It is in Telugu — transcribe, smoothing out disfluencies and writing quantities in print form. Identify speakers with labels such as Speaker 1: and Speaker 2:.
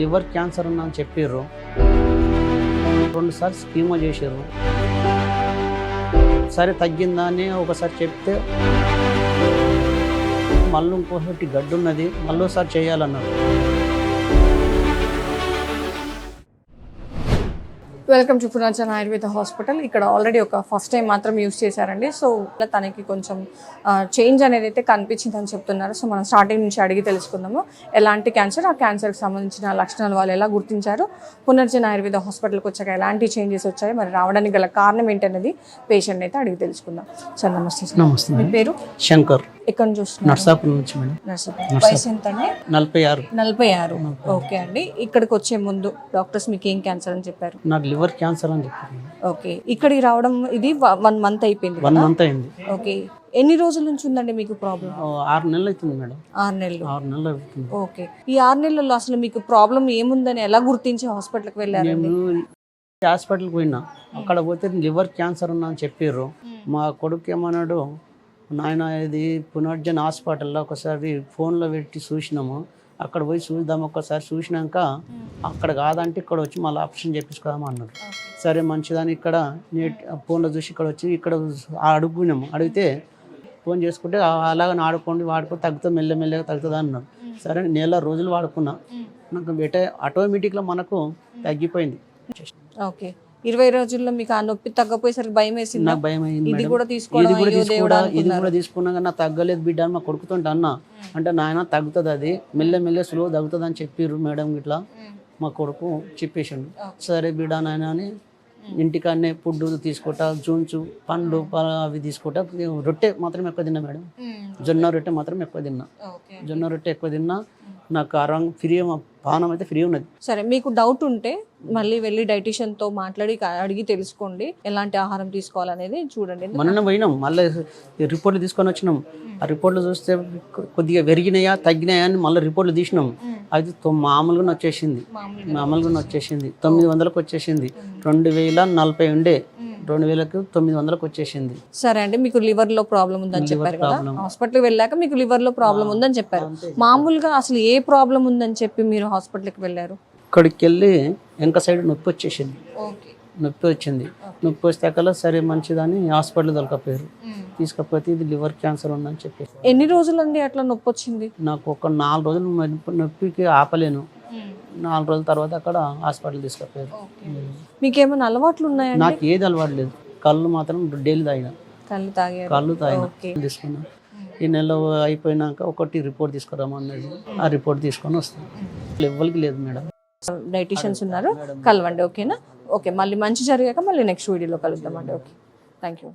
Speaker 1: లివర్ క్యాన్సర్ ఉందని చెప్పారు. 2 సార్లు స్కీమో చేశారు. సరే తగ్గిందా అని ఒకసారి చెప్తే మళ్ళీ ఇంకోటి గడ్డు ఉన్నది, మళ్ళీ ఒకసారి చేయాలన్నారు.
Speaker 2: Welcome to Punarjana Ayurveda hospital. ఇక్కడ ఆల్రెడీ ఒక ఫస్ట్ టైం మాత్రం యూస్ చేశారండి. సో తనకి కొంచెం చేంజ్ అనేది అయితే కనిపించిందని చెప్తున్నారు. సో మనం స్టార్టింగ్ నుంచి అడిగి తెలుసుకుందాము ఎలాంటి క్యాన్సర్, ఆ క్యాన్సర్కి సంబంధించిన లక్షణాలు వాళ్ళు ఎలా గుర్తించారు, పునర్జన ఆయుర్వేద హాస్పిటల్కి వచ్చాక ఎలాంటి చేంజెస్ వచ్చాయి, మరి రావడానికి గల కారణం ఏంటనేది పేషెంట్ అయితే అడిగి తెలుసుకుందాం. సార్ నమస్తే.
Speaker 1: నమస్తే.
Speaker 2: మీ పేరు?
Speaker 1: శంకర్.
Speaker 2: ఎక్కడ నుంచి చూస్తున్నారు?
Speaker 1: నర్సాపురం నుంచి మేడం.
Speaker 2: నర్సాపురం. వయసు ఎంత అండి?
Speaker 1: 46.
Speaker 2: 46. ఓకే అండి. ఇక్కడికి వచ్చే ముందు డాక్టర్స్ మీకు ఏం క్యాన్సర్ అని చెప్పారు?
Speaker 1: నాకు లివర్ క్యాన్సర్ అని చెప్పారు.
Speaker 2: ఓకే. ఇక్కడికి రావడం ఇది 1 మంత్ అయిపోయింది.
Speaker 1: 1 మంత్ అయింది.
Speaker 2: ఓకే. ఎన్ని రోజుల నుంచి ఉందండి మీకు ప్రాబ్లం?
Speaker 1: 6 నెలలు అవుతుంది మేడం.
Speaker 2: 6 నెలలు.
Speaker 1: 6 నెలలు అవుతుంది.
Speaker 2: ఓకే. ఈ 6 నెలల్లో అసలు మీకు ప్రాబ్లం ఏముందని ఎలా గుర్తించి హాస్పిటల్కి వెళ్ళారండి?
Speaker 1: నేను హాస్పిటల్కి పోయినా, అక్కడ పోతే లివర్ క్యాన్సర్ ఉన్నా అని చెప్పారు. మా కొడుకు ఏమన్నాడు, నాయన ఇది పునర్జన హాస్పిటల్లో ఒకసారి ఫోన్లో పెట్టి చూసినాము, అక్కడ పోయి చూద్దాం. ఒక్కసారి చూసినాక అక్కడ కాదంటే ఇక్కడ వచ్చి మళ్ళీ ఆపరేషన్ చేయించుకోదాం అన్నారు. సరే మంచిదని ఇక్కడ ఫోన్లో చూసి ఇక్కడ వచ్చి ఇక్కడ అడుగునాము. అడిగితే ఫోన్ చేసుకుంటే అలాగని వాడుకొని తగ్గుతుంది, మెల్లమెల్లగా తగ్గుతుంది అన్నారు. సరే నెల రోజులు వాడుకున్నా, నాకు ఆటోమేటిక్గా మనకు తగ్గిపోయింది.
Speaker 2: ఓకే. 20 రోజుల్లో మీకు ఆ నొప్పి తగ్గపోయేసరికి భయం వేసింది?
Speaker 1: నాకు భయం అయింది.
Speaker 2: ఇది కూడా
Speaker 1: తీసుకున్నా కానీ నాకు తగ్గలేదు బిడ్డ అని మా కొడుకుతుంటే అన్న అంటే నాయన తగ్గుతుంది, అది మెల్లమెల్ల స్లో తగ్గుతుంది అని చెప్పారు మేడం. ఇట్లా మా కొడుకు చెప్పేసాడు. సరే బిడ్డ నాయన అని ఇంటికాడనే ఫుడ్ తీసుకుంటా, జూన్సు పండ్లు అవి తీసుకుంటా. రొట్టె మాత్రం ఎక్కువ తిన్నా మేడం. జొన్న రొట్టె మాత్రం ఎక్కువ తిన్నా. జొన్న రొట్టె ఎక్కువ తిన్నా. నాకు ఆరోగ్యం ఫ్రీ, పానం అయితే ఫ్రీ ఉన్నది. సరే, మీకు డౌట్ ఉంటే మళ్ళీ వెళ్ళి డైటీషియన్తో మాట్లాడి అడిగి తెలుసుకోండి ఎలాంటి ఆహారం తీసుకోవాలనేది చూడండి. మొన్న పోయినాం, మళ్ళీ రిపోర్ట్లు తీసుకొని వచ్చినాం. ఆ రిపోర్ట్లు చూస్తే కొద్దిగా పెరిగినాయా తగ్గినాయా అని మళ్ళీ రిపోర్ట్లు తీసినాం. అది మామూలుగా వచ్చేసింది. 900కు వచ్చేసింది. 2040 ఉండే 2900కు వచ్చేసింది.
Speaker 2: సరే అండి, మీకు లివర్ లో ప్రాబ్లం ఉందని చెప్పారు కదా, హాస్పిటల్కి వెళ్ళాక మీకు లివర్ లో ప్రాబ్లం ఉందని చెప్పారు. మామూలుగా అసలు ఏ ప్రాబ్లం ఉందని చెప్పి మీరు హాస్పిటల్కి వెళ్ళారు?
Speaker 1: ఇక్కడికి వెళ్ళి వెనక సైడ్ నొప్పి వచ్చేసింది. నొప్పి వస్తే సరే మంచిదని హాస్పిటల్ దొరకపోయారు. తీసుకపోతే ఇది లివర్ క్యాన్సర్ ఉందని చెప్పేసి.
Speaker 2: ఎన్ని రోజులండి అట్లా నొప్పి వచ్చింది?
Speaker 1: నాకు ఒక 4 రోజులు నొప్పికి ఆపలేను. 4 రోజుల తర్వాత అక్కడ హాస్పిటల్ తీసుకపోయారు.
Speaker 2: మీకేమైనా అలవాట్లు ఉన్నాయా?
Speaker 1: నాకు ఏది అలవాటు లేదు. కళ్ళు మాత్రం డైలీ తాగిన. కళ్ళు తాగిన తీసుకున్నా. ఈ నెల అయిపోయినాక ఒకటి రిపోర్ట్ తీసుకురామన్నది. ఆ రిపోర్ట్ తీసుకొని వస్తాను. ఎవరికి లేదు మేడం.
Speaker 2: డైటీషియన్స్ ఉన్నారు, కలవండి. ఓకేనా? ఓకే, మళ్ళీ మంచి జరిగాక మళ్ళీ నెక్స్ట్ వీడియోలో కలుద్దామండి. Okay, thank you.